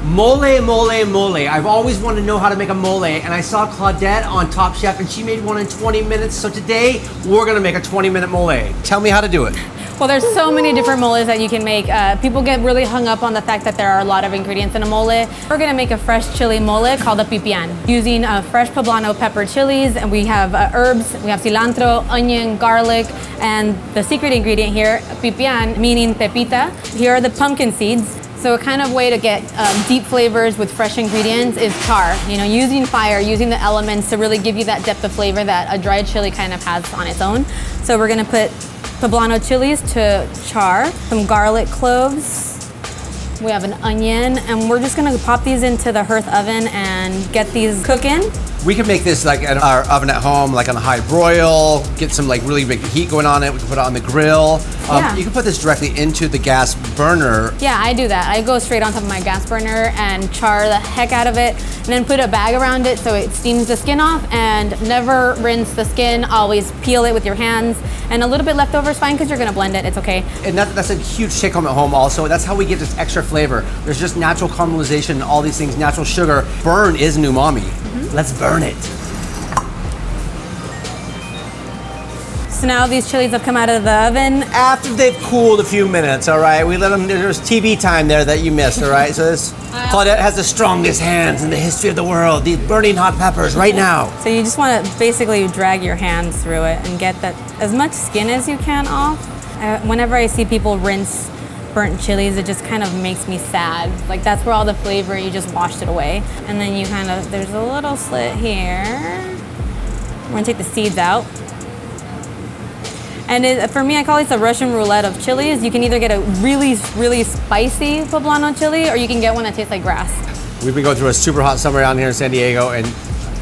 Mole, mole, mole. I've always wanted to know how to make a mole, and I saw Claudette on Top Chef, and she made one in 20 minutes. So today, we're gonna make a 20-minute mole. Tell me how to do it. Well, there's so many different moles that you can make. People get really hung up on the fact that there are a lot of ingredients in a mole. We're gonna make a fresh chili mole called a Pipian, using fresh poblano pepper chilies, and we have herbs, we have cilantro, onion, garlic, and the secret ingredient here, Pipian, meaning pepita. Here are the pumpkin seeds. So a kind of way to get deep flavors with fresh ingredients is char. You know, using fire, using the elements to really give you that depth of flavor that a dried chili kind of has on its own. So we're gonna put poblano chilies to char, some garlic cloves. We have an onion, and we're just gonna pop these into the hearth oven and get these cooking. We can make this like in our oven at home, like on a high broil, get some like really big heat going on it. We can put it on the grill. Yeah. You can put this directly into the gas burner. Yeah, I do that. I go straight on top of my gas burner and char the heck out of it, and then put a bag around it so it steams the skin off, and never rinse the skin. Always peel it with your hands, and a little bit left over is fine because you're gonna blend it, it's okay. And that's a huge take home at home also. That's how we get this extra flavor. There's just natural caramelization, all these things, natural sugar. Burn is an umami. Let's burn it. So now these chilies have come out of the oven. After they've cooled a few minutes, all right? We let them, there's TV time there that you missed, all right? So this, Claudette has the strongest hands in the history of the world. These burning hot peppers right now. So you just want to basically drag your hands through it and get that as much skin as you can off. Whenever I see people rinse burnt chilies, it just kind of makes me sad. Like that's where all the flavor, you just washed it away. And then you kind of, there's a little slit here. We're gonna take the seeds out. And for me, I call it the Russian roulette of chilies. You can either get a really, really spicy poblano chili, or you can get one that tastes like grass. We've been going through a super hot summer down here in San Diego, and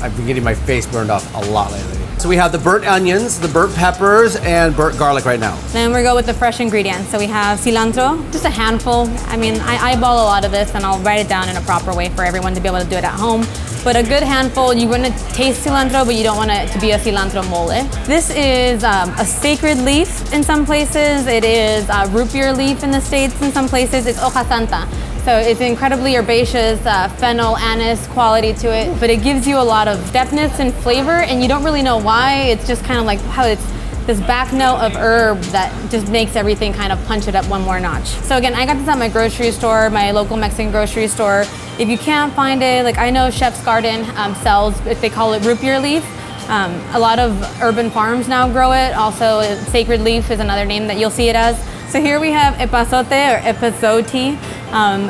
I've been getting my face burned off a lot lately. So we have the burnt onions, the burnt peppers, and burnt garlic right now. Then we go with the fresh ingredients. So we have cilantro, just a handful. I mean, I eyeball a lot of this, and I'll write it down in a proper way for everyone to be able to do it at home. But a good handful, you want to taste cilantro, but you don't want it to be a cilantro mole. This is a sacred leaf in some places. It is a root beer leaf in the States in some places. It's hoja santa. So it's incredibly herbaceous, fennel, anise quality to it, but it gives you a lot of depthness and flavor, and you don't really know why. It's just kind of like how it's this back note of herb that just makes everything kind of punch it up one more notch. So again, I got this at my grocery store, my local Mexican grocery store. If you can't find it, like I know Chef's Garden sells, they call it root beer leaf. A lot of urban farms now grow it. Also, sacred leaf is another name that you'll see it as. So here we have epazote or epazote.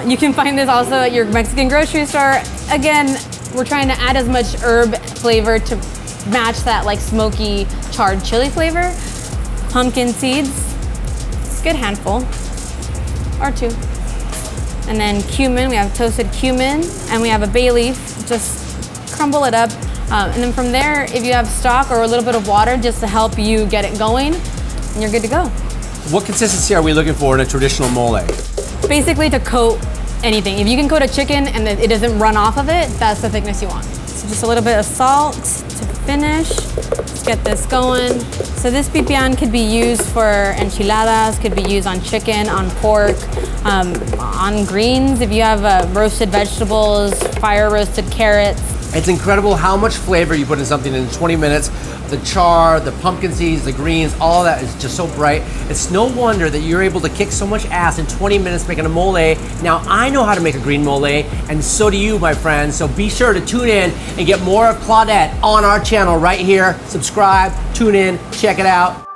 You can find this also at your Mexican grocery store. Again, we're trying to add as much herb flavor to match that like smoky charred chili flavor. Pumpkin seeds, it's a good handful, or two. And then cumin, we have toasted cumin, and we have a bay leaf. Just crumble it up. And then from there, if you have stock or a little bit of water just to help you get it going, and you're good to go. What consistency are we looking for in a traditional mole? Basically to coat anything. If you can coat a chicken and it doesn't run off of it, that's the thickness you want. So just a little bit of salt to finish. Let's get this going. So this pipian could be used for enchiladas, could be used on chicken, on pork, on greens. If you have roasted vegetables, fire roasted carrots. It's incredible how much flavor you put in something in 20 minutes. The char, the pumpkin seeds, the greens, all that is just so bright. It's no wonder that you're able to kick so much ass in 20 minutes making a mole. Now I know how to make a green mole, and so do you, my friends. So be sure to tune in and get more of Claudette on our channel right here. Subscribe, tune in, check it out.